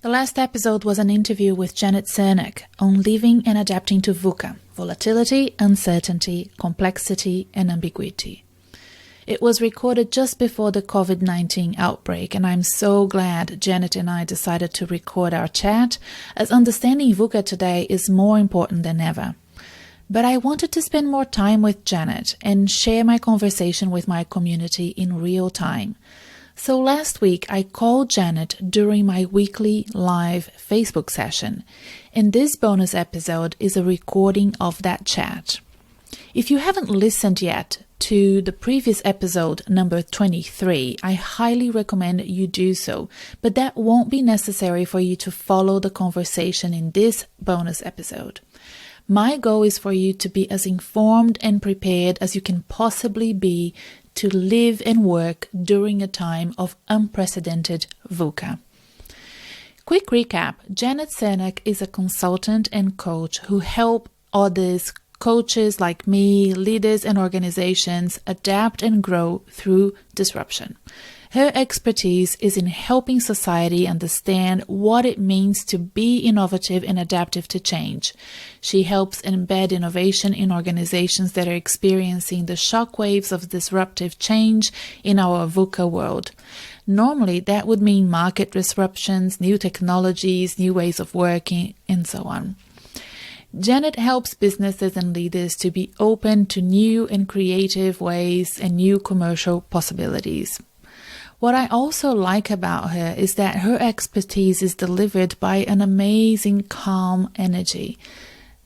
The last episode was an interview with Janet Cernak on living and adapting to VUCA, volatility, uncertainty, complexity, and ambiguity. It was recorded just before the COVID-19 outbreak, and I'm so glad Janet and I decided to record our chat, as understanding VUCA today is more important than ever. But I wanted to spend more time with Janet and share my conversation with my community in real time. So last week, I called Janet during my weekly live Facebook session, and this bonus episode is a recording of that chat. If you haven't listened yet to the previous episode, number 23, I highly recommend you do so, but that won't be necessary for you to follow the conversation in this bonus episode. My goal is for you to be as informed and prepared as you can possibly be to live and work during a time of unprecedented VUCA. Quick recap, Janet Cernak is a consultant and coach who help others, coaches like me, leaders and organizations adapt and grow through disruption. Her expertise is in helping society understand what it means to be innovative and adaptive to change. She helps embed innovation in organizations that are experiencing the shockwaves of disruptive change in our VUCA world. Normally, that would mean market disruptions, new technologies, new ways of working, and so on. Janet helps businesses and leaders to be open to new and creative ways and new commercial possibilities. What I also like about her is that her expertise is delivered by an amazing calm energy.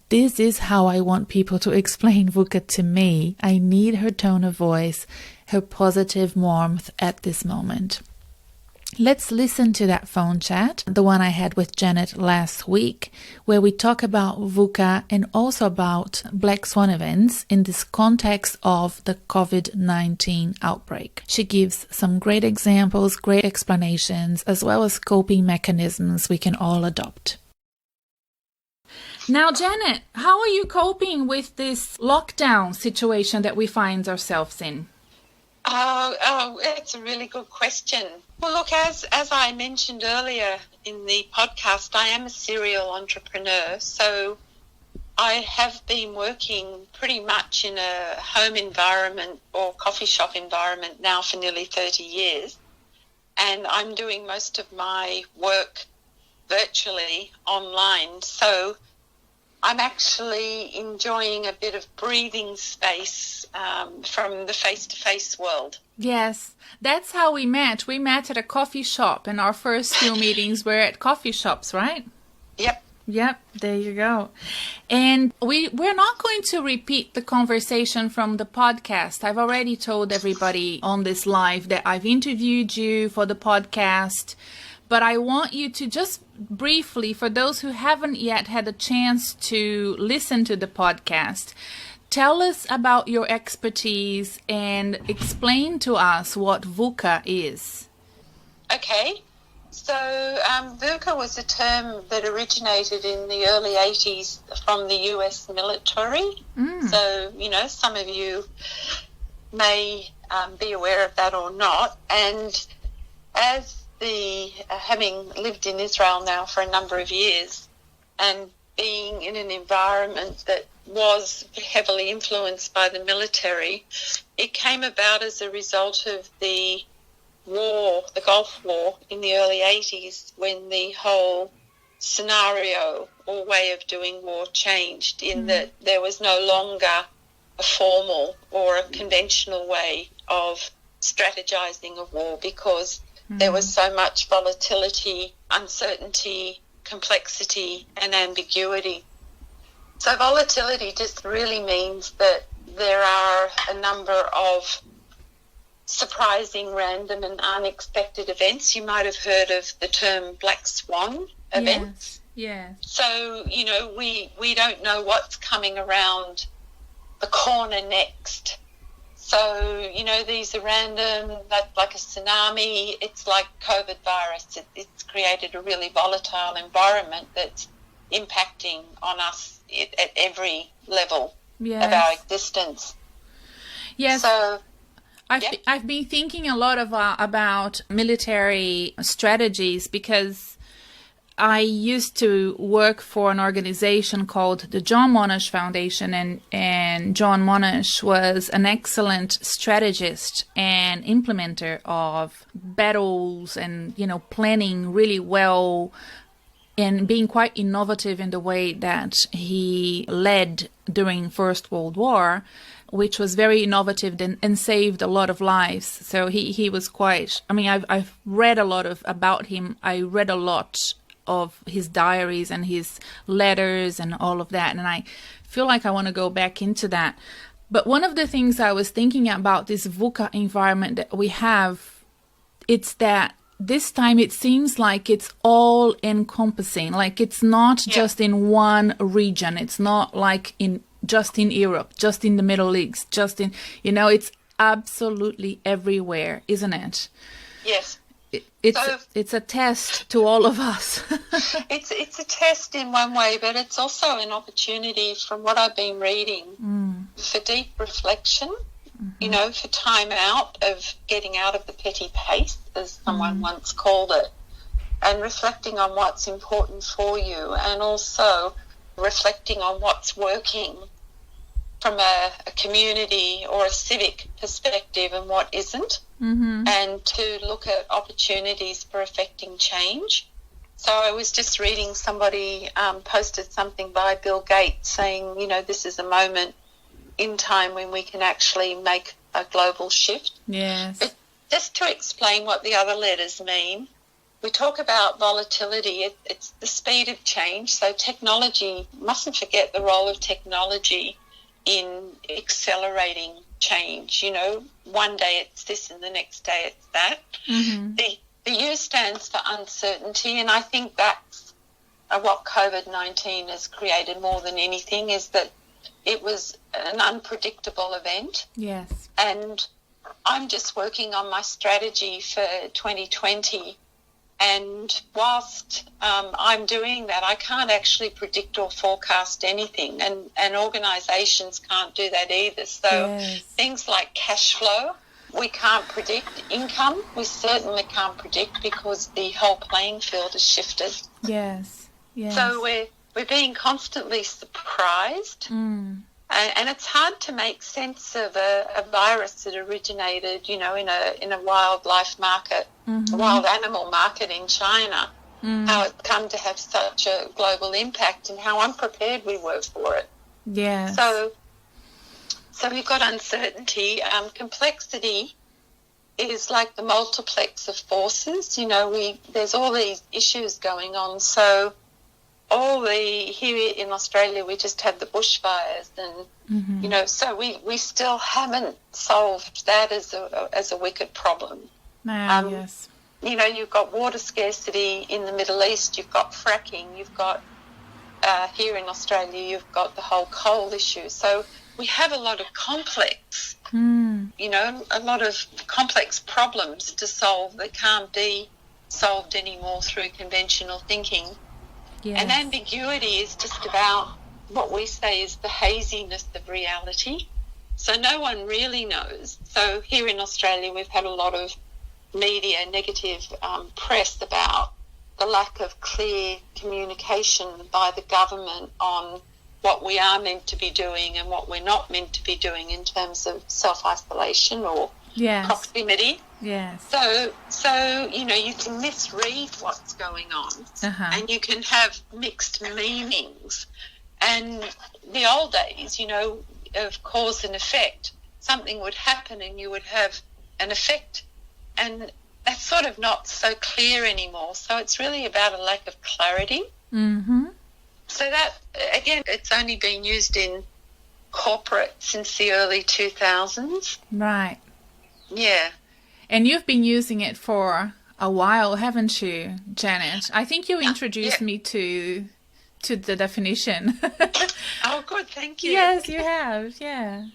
This is how I want people to explain VUCA to me. I need her tone of voice, her positive warmth at this moment. Let's listen to that phone chat, the one I had with Janet last week, where we talk about VUCA and also about Black Swan events in this context of the COVID-19 outbreak. She gives some great examples, great explanations, as well as coping mechanisms we can all adopt. Now, Janet, how are you coping with this lockdown situation that we find ourselves in? Oh, it's a really good question. Well, look, as I mentioned earlier in the podcast, I am a serial entrepreneur, so I have been working pretty much in a home environment or coffee shop environment now for nearly 30 years, and I'm doing most of my work virtually online, so I'm actually enjoying a bit of breathing space from the face-to-face world. Yes, that's how we met. We met at a coffee shop, and our first few meetings were at coffee shops, right? Yep, there you go. And we're not going to repeat the conversation from the podcast. I've already told everybody on this live that I've interviewed you for the podcast, but I want you to just briefly, for those who haven't yet had a chance to listen to the podcast, tell us about your expertise and explain to us what VUCA is. Okay, so VUCA was a term that originated in the early 80s from the US military. So, some of you may be aware of that or not. And as having lived in Israel now for a number of years and being in an environment that was heavily influenced by the military, it came about as a result of the war, the Gulf War in the early 80s, when the whole scenario or way of doing war changed in that there was no longer a formal or a conventional way of strategizing a war because there was so much volatility, uncertainty, complexity, and ambiguity. So volatility just really means that there are a number of surprising, random, and unexpected events. You might have heard of the term Black Swan events. Yes. So, we don't know what's coming around the corner next. So, these are random, that's like a tsunami. It's like COVID virus. It's created a really volatile environment that's impacting on us at every level of our existence. Yes. So, I've been thinking a lot about military strategies because I used to work for an organization called the John Monash Foundation, and John Monash was an excellent strategist and implementer of battles and, planning really well and being quite innovative in the way that he led during First World War, which was very innovative and saved a lot of lives. So he was quite, I've read a lot about him. I read a lot of his diaries and his letters and all of that, and I feel like I want to go back into that. But one of the things I was thinking about this VUCA environment that we have, it's that this time it seems like it's all encompassing, like it's not just in one region. It's not like just in Europe, just in the Middle East, just in, it's absolutely everywhere, isn't it? Yes. It's a test to all of us. It's a test in one way, but it's also an opportunity, from what I've been reading, for deep reflection, for time out, of getting out of the petty pace, as someone once called it, and reflecting on what's important for you, and also reflecting on what's working from a community or a civic perspective and what isn't, and to look at opportunities for affecting change. So I was just reading, somebody posted something by Bill Gates saying, this is a moment in time when we can actually make a global shift. Yes. But just to explain what the other letters mean, we talk about volatility. It's the speed of change. So technology, mustn't forget the role of technology in accelerating change. One day it's this and the next day it's that. The U stands for uncertainty, and I think that's what COVID-19 has created more than anything, is that it was an unpredictable event. Yes. And I'm just working on my strategy for 2020. And whilst I'm doing that, I can't actually predict or forecast anything, and organisations can't do that either. So things like cash flow, we can't predict. Income, we certainly can't predict, because the whole playing field has shifted. Yes. So we're being constantly surprised, and it's hard to make sense of a virus that originated, in a wildlife market, a wild animal market in China, how it's come to have such a global impact and how unprepared we were for it. Yeah. So we've got uncertainty. Complexity is like the multiplex of forces. There's all these issues going on. So here in Australia, we just had the bushfires, and so we still haven't solved that as a wicked problem. Yes. You've got water scarcity in the Middle East. You've got fracking. You've got here in Australia, you've got the whole coal issue. So we have a lot of complex, a lot of complex problems to solve that can't be solved anymore through conventional thinking. Yes. And ambiguity is just about what we say is the haziness of reality. So no one really knows. So here in Australia, we've had a lot of media, negative press about the lack of clear communication by the government on what we are meant to be doing and what we're not meant to be doing in terms of self-isolation or proximity. Yes. So you can misread what's going on, and you can have mixed meanings. And the old days, of cause and effect, something would happen and you would have an effect, and that's sort of not so clear anymore. So it's really about a lack of clarity. So that, again, it's only been used in corporate since the early 2000s. Right. Yeah. And you've been using it for a while, haven't you, Janet? I think you introduced me to the definition. Oh, good. Thank you. Yes, you have. Yeah.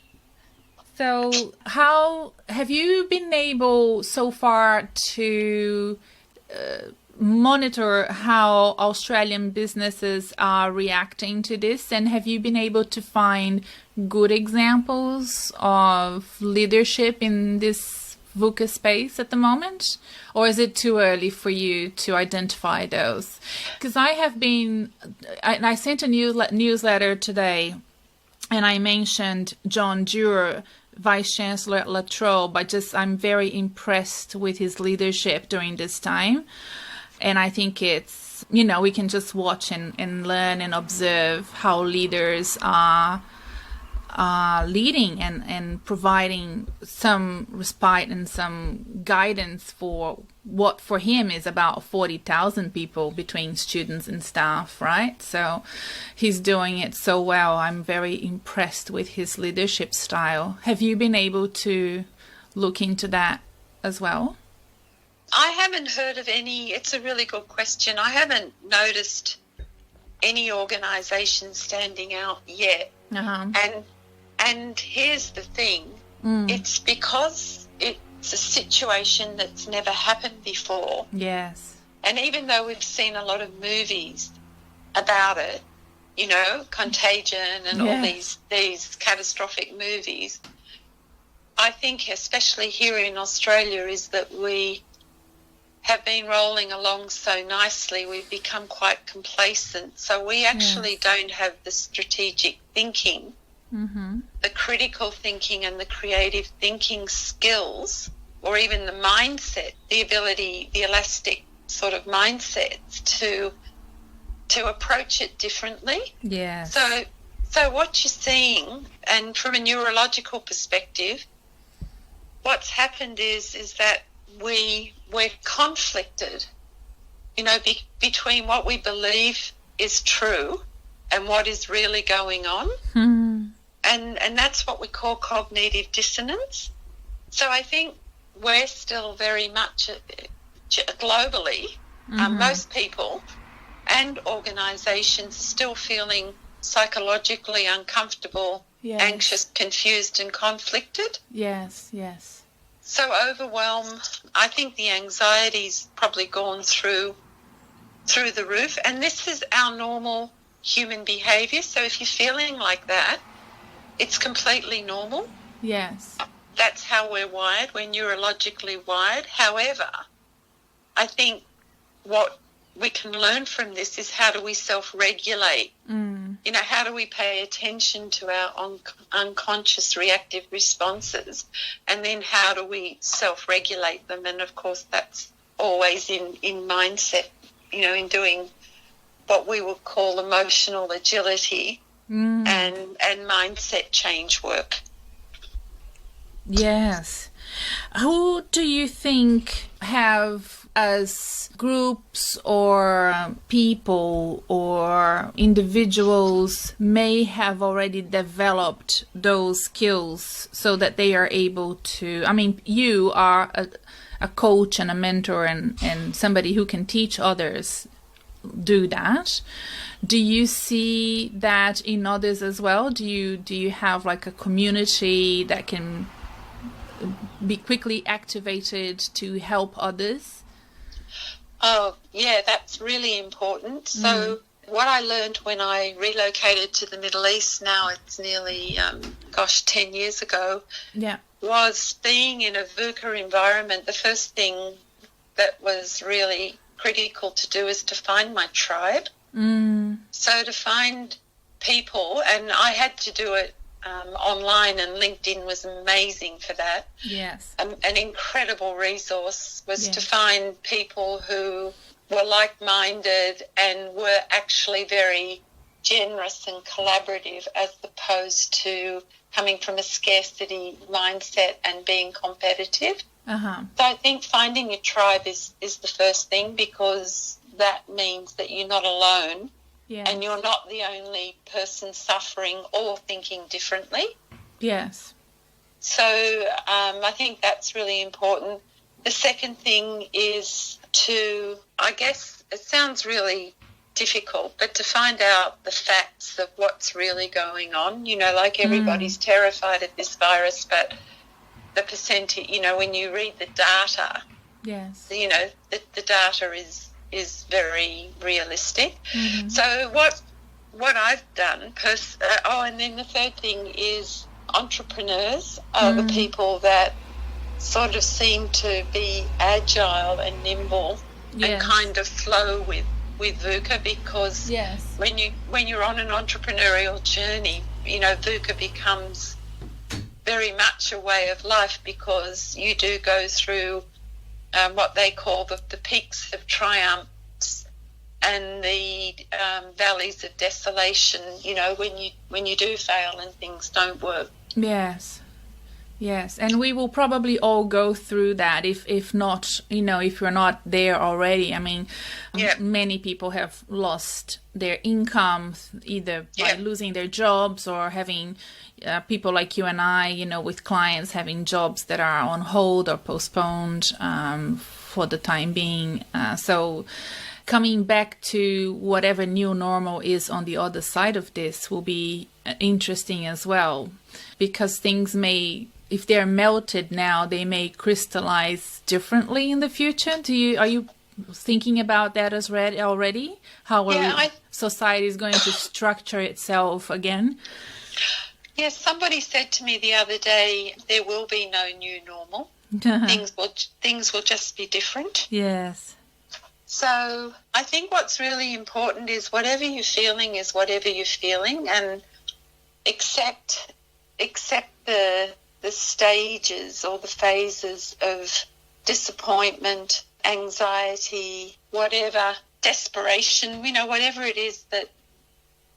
So how have you been able so far to monitor how Australian businesses are reacting to this? And have you been able to find good examples of leadership in this VUCA space at the moment? Or is it too early for you to identify those? Because I sent a newsletter today, and I mentioned John Dewar, Vice Chancellor at La Trobe, but I'm very impressed with his leadership during this time. And I think it's, we can just watch and learn and observe how leaders are leading and providing some respite and some guidance for what for him is about 40,000 people between students and staff, right? So he's doing it so well. I'm very impressed with his leadership style. Have you been able to look into that as well? I haven't heard of any. It's a really good question. I haven't noticed any organisation standing out yet. Uh-huh. And here's the thing. It's because it's a situation that's never happened before. Yes. And even though we've seen a lot of movies about it, Contagion and all these catastrophic movies, I think especially here in Australia is that we have been rolling along so nicely, we've become quite complacent. So we actually don't have the strategic thinking, the critical thinking and the creative thinking skills, or even the mindset, the ability, the elastic sort of mindsets to approach it differently. Yes. So what you're seeing, and from a neurological perspective, what's happened is that we're conflicted, between what we believe is true and what is really going on. And that's what we call cognitive dissonance. So I think we're still very much globally, most people and organisations are still feeling psychologically uncomfortable, anxious, confused and conflicted. Yes, yes. So overwhelm, I think the anxiety's probably gone through the roof, and this is our normal human behaviour. So if you're feeling like that, it's completely normal. Yes. That's how we're wired. We're neurologically wired. However, I think what we can learn from this is how do we self-regulate? How do we pay attention to our unconscious reactive responses, and then how do we self-regulate them? And, of course, that's always in mindset, in doing what we would call emotional agility and mindset change work. Yes. Who do you think have, as groups or people or individuals, may have already developed those skills so that they are able to, you are a coach and a mentor and somebody who can teach others do that. Do you see that in others as well? Do you have like a community that can be quickly activated to help others? Oh, yeah, that's really important. So what I learned when I relocated to the Middle East, now it's nearly, 10 years ago, was being in a VUCA environment. The first thing that was really critical to do is to find my tribe. So to find people, and I had to do it online, and LinkedIn was amazing for that. Yes. An incredible resource was to find people who were like-minded and were actually very generous and collaborative, as opposed to coming from a scarcity mindset and being competitive. So I think finding your tribe is the first thing, because that means that you're not alone. And you're not the only person suffering or thinking differently. Yes. So I think that's really important. The second thing is to, I guess it sounds really difficult, but to find out the facts of what's really going on. Like everybody's terrified of this virus, but the percentage, when you read the data, the data is very realistic. So what I've done, and then the third thing is entrepreneurs are the people that sort of seem to be agile and nimble and kind of flow with VUCA, because when you're on an entrepreneurial journey, VUCA becomes very much a way of life, because you do go through what they call the peaks of triumphs and the valleys of desolation, when you do fail and things don't work. Yes, and we will probably all go through that if not, if you're not there already. I mean, many people have lost their income either by losing their jobs or having people like you and I, with clients having jobs that are on hold or postponed for the time being. So coming back to whatever new normal is on the other side of this will be interesting as well, because things may, if they're melted now, they may crystallize differently in the future. Are you thinking about that as already? How society is going to structure itself again? Yes, somebody said to me the other day, there will be no new normal. Things will just be different. Yes. So I think what's really important is whatever you're feeling is whatever you're feeling, and accept the stages or the phases of disappointment, anxiety, whatever, desperation, whatever it is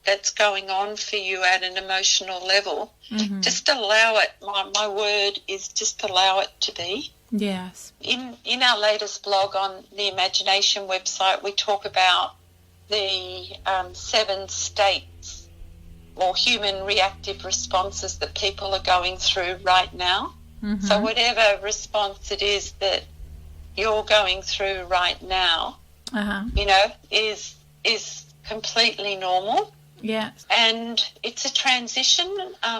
that's going on for you at an emotional level. Mm-hmm. Just allow it. My word is just allow it to be. Yes. In our latest blog on the Imagination website, we talk about the 7 states or human reactive responses that people are going through right now. Mm-hmm. So whatever response it is that you're going through right now, is completely normal. Yeah. And it's a transition.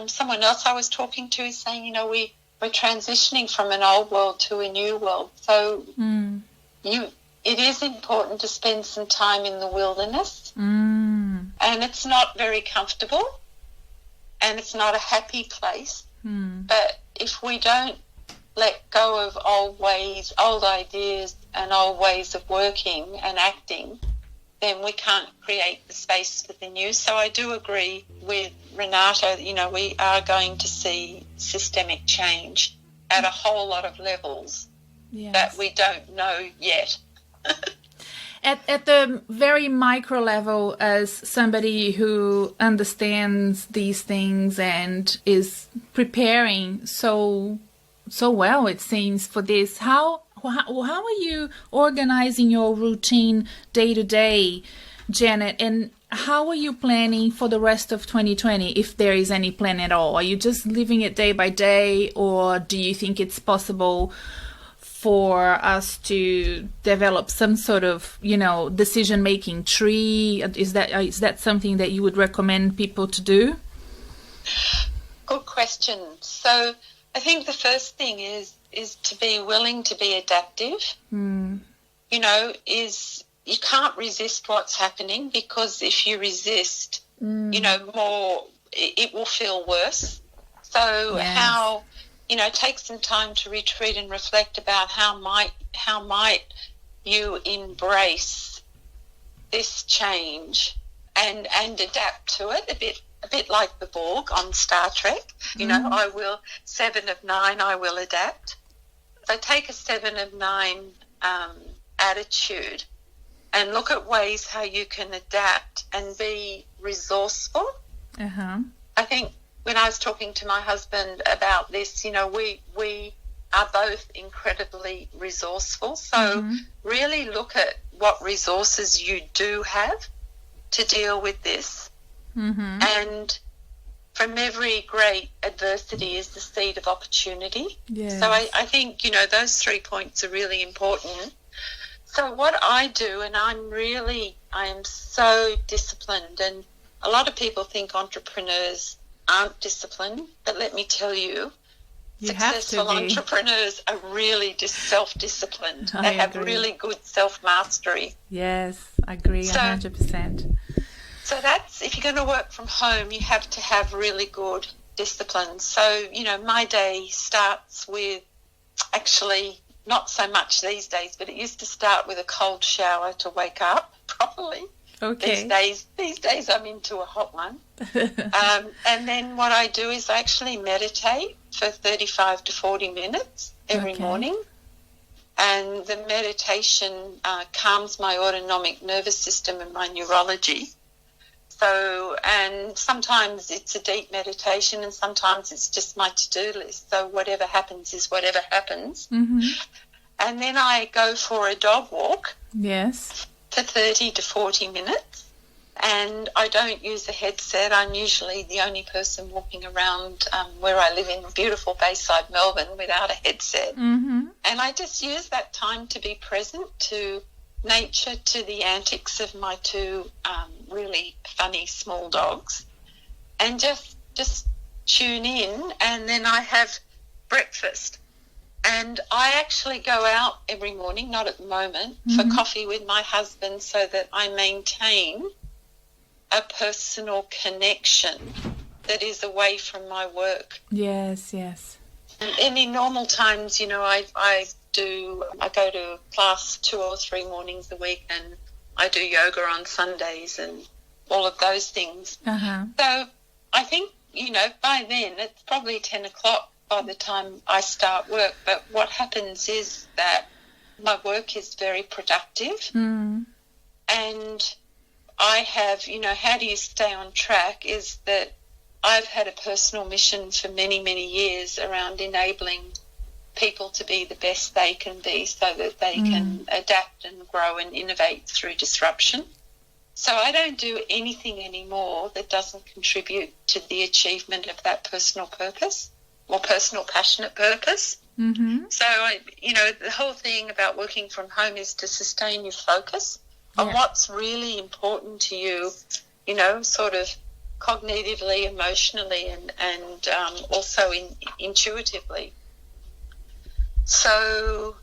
Someone else I was talking to is saying, we're transitioning from an old world to a new world. So it is important to spend some time in the wilderness. And it's not very comfortable and it's not a happy place. But if we don't let go of old ways, old ideas and old ways of working and acting, then we can't create the space for the new. So I do agree with Renato, we are going to see systemic change at a whole lot of levels that we don't know yet. At the very micro level, as somebody who understands these things and is preparing so well, it seems, for this, how are you organizing your routine day to day, Janet? And how are you planning for the rest of 2020, if there is any plan at all? Are you just living it day by day, or do you think it's possible for us to develop some sort of, decision-making tree? Is that something that you would recommend people to do? Good question. So I think the first thing is to be willing to be adaptive. You can't resist what's happening, because if you resist, more, it will feel worse. So how, take some time to retreat and reflect about how might you embrace this change and adapt to it a bit like the Borg on Star Trek. I will 7 of 9, I will adapt. So take a 7 of 9 attitude and look at ways how you can adapt and be resourceful. I think when I was talking to my husband about this, we are both incredibly resourceful. So really look at what resources you do have to deal with this. And from every great adversity is the seed of opportunity. Yes. So I think, those 3 points are really important. So what I do, and I am so disciplined, and a lot of people think entrepreneurs aren't disciplined, but let me tell you, successful entrepreneurs are really self-disciplined. They have really good self-mastery. Yes, I agree 100%. So that's, if you're going to work from home, you have to have really good discipline. So, my day starts with actually not so much these days, but it used to start with a cold shower to wake up properly. Okay. These days I'm into a hot one. And then what I do is I actually meditate for 35 to 40 minutes every morning. And the meditation calms my autonomic nervous system and my neurology. So, and sometimes it's a deep meditation and sometimes it's just my to-do list. So whatever happens is whatever happens. Mm-hmm. And then I go for a dog walk. Yes. For 30 to 40 minutes. And I don't use a headset. I'm usually the only person walking around where I live in beautiful Bayside, Melbourne, without a headset. Mm-hmm. And I just use that time to be present to nature, to the antics of my two really funny small dogs, and just tune in. And then I have breakfast. And I actually go out every morning, not at the moment, for coffee with my husband so that I maintain a personal connection that is away from my work. Yes, yes. And in normal times, you know, I go to class 2 or 3 mornings a week, and I do yoga on Sundays and all of those things. Uh-huh. So I think, you know, by then it's probably 10 o'clock by the time I start work. But what happens is that my work is very productive. And I have, you know, how do you stay on track is that I've had a personal mission for many, many years around enabling people to be the best they can be so that they can adapt and grow and innovate through disruption. So I don't do anything anymore that doesn't contribute to the achievement of that personal purpose or personal passionate purpose. Mm-hmm. So, you know, the whole thing about working from home is to sustain your focus on what's really important to you, you know, sort of cognitively, emotionally, and also intuitively. So,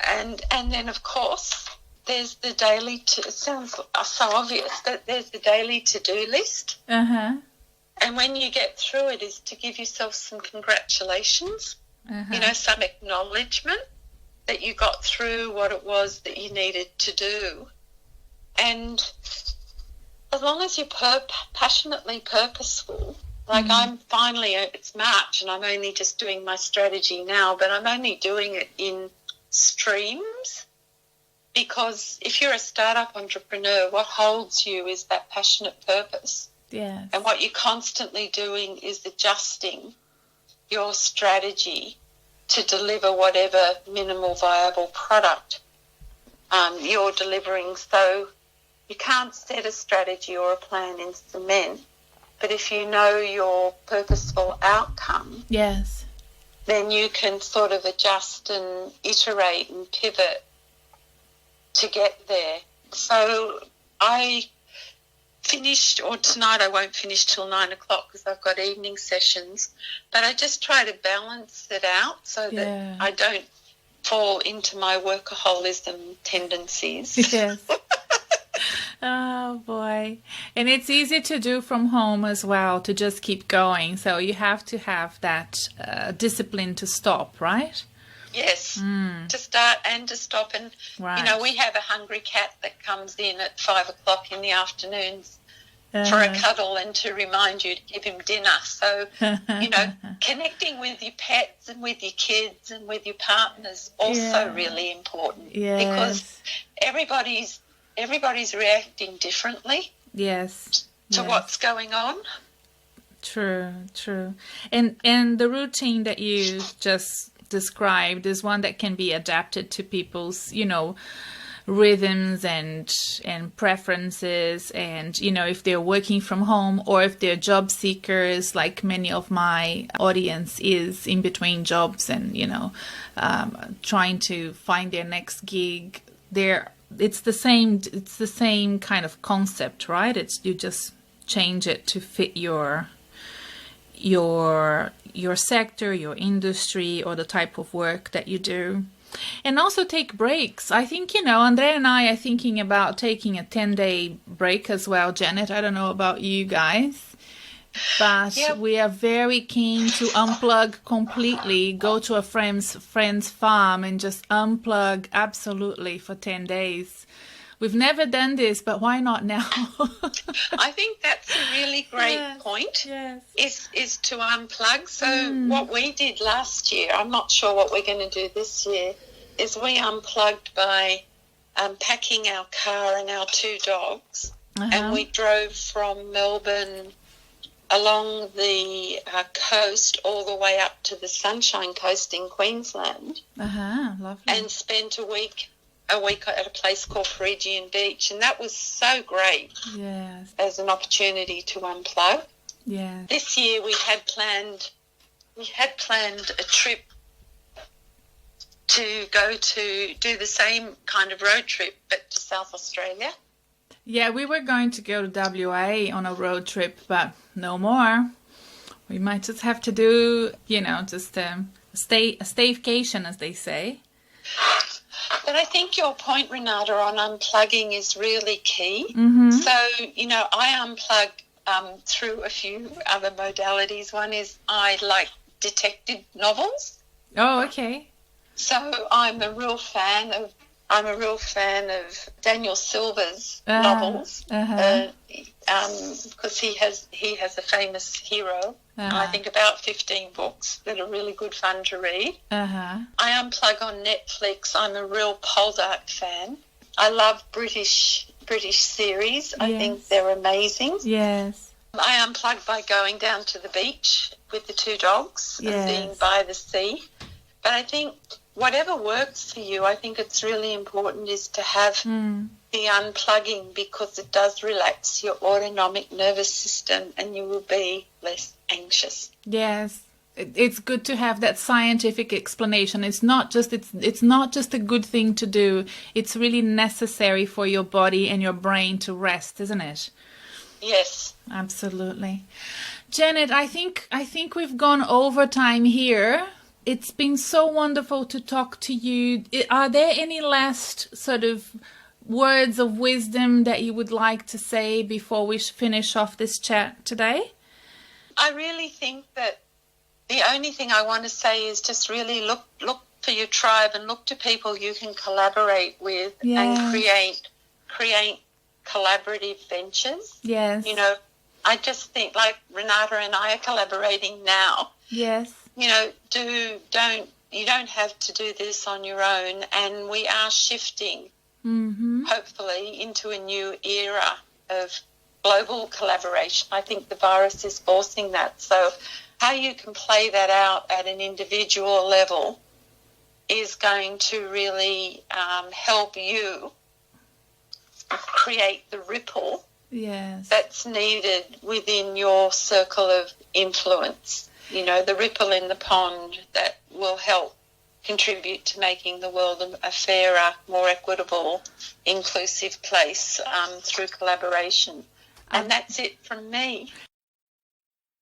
and then, of course, there's the daily, it sounds so obvious, but there's the daily to-do list. Uh-huh. And when you get through it is to give yourself some congratulations, you know, some acknowledgement that you got through what it was that you needed to do. And as long as you're passionately purposeful, like I'm finally, it's March and I'm only just doing my strategy now, but I'm only doing it in streams, because if you're a startup entrepreneur, what holds you is that passionate purpose. Yes. And what you're constantly doing is adjusting your strategy to deliver whatever minimal viable product you're delivering. So you can't set a strategy or a plan in cement, but if you know your purposeful outcome, yes, then you can sort of adjust and iterate and pivot to get there. So I finished, or tonight I won't finish till 9 o'clock because I've got evening sessions, but I just try to balance it out so that I don't fall into my workaholism tendencies. Yes. Oh, boy. And it's easy to do from home as well, to just keep going. So you have to have that discipline to stop, right? Yes, to start and to stop. And, you know, we have a hungry cat that comes in at 5 o'clock in the afternoons for a cuddle and to remind you to give him dinner. So, you know, connecting with your pets and with your kids and with your partners also really important, because everybody's reacting differently to what's going on. True. And the routine that you just described is one that can be adapted to people's, you know, rhythms and preferences, and, you know, if they're working from home or if they're job seekers, like many of my audience is in between jobs and, you know, trying to find their next gig. It's the same kind of concept, right? It's you just change it to fit your sector, your industry, or the type of work that you do. And also take breaks. I think, you know, Andrea and I are thinking about taking a 10-day break as well. Janet, I don't know about you guys. But we are very keen to unplug completely, go to a friend's farm and just unplug absolutely for 10 days. We've never done this, but why not now? I think that's a really great point, is to unplug. So what we did last year, I'm not sure what we're going to do this year, is we unplugged by packing our car and our 2 dogs, and we drove from Melbourne along the coast all the way up to the Sunshine Coast in Queensland, lovely. and spent a week at a place called Phrygian Beach, and that was so great as an opportunity to unplug. This year we had planned a trip to go to do the same kind of road trip but to South Australia. Yeah, we were going to go to WA on a road trip, but no more. We might just have to do, just a staycation, as they say. But I think your point, Renata, on unplugging is really key. So, I unplug through a few other modalities. One is I like detective novels. Oh, okay. So I'm a real fan of Daniel Silva's novels, because he has a famous hero. I think about 15 books that are really good fun to read. I unplug on Netflix. I'm a real Poldark fan. I love British series. I think they're amazing. Yes. I unplug by going down to the beach with the 2 dogs and being by the sea. But I think whatever works for you, I think it's really important is to have the unplugging, because it does relax your autonomic nervous system and you will be less anxious. Yes. It's good to have that scientific explanation. It's not just a good thing to do. It's really necessary for your body and your brain to rest, isn't it? Yes. Absolutely. Janet, I think we've gone over time here. It's been so wonderful to talk to you. Are there any last sort of words of wisdom that you would like to say before we finish off this chat today? I really think that the only thing I want to say is just really look for your tribe and look to people you can collaborate with and create collaborative ventures. Yes. I just think like Renata and I are collaborating now. Yes. You don't have to do this on your own, and we are shifting, hopefully, into a new era of global collaboration. I think the virus is forcing that. So how you can play that out at an individual level is going to really help you create the ripple that's needed within your circle of influence. The ripple in the pond that will help contribute to making the world a fairer, more equitable, inclusive place through collaboration. And that's it from me.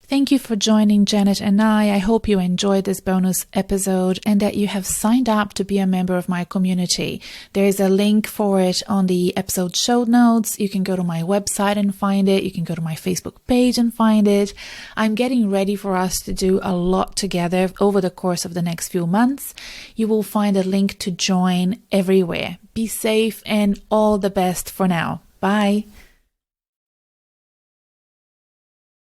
Thank you for joining Janet and I hope you enjoyed this bonus episode and that you have signed up to be a member of my community. There is a link for it on the episode show notes. You can go to my website and find it. You can go to my Facebook page and find it. I'm getting ready for us to do a lot together over the course of the next few months. You will find a link to join everywhere. Be safe and all the best for now. Bye.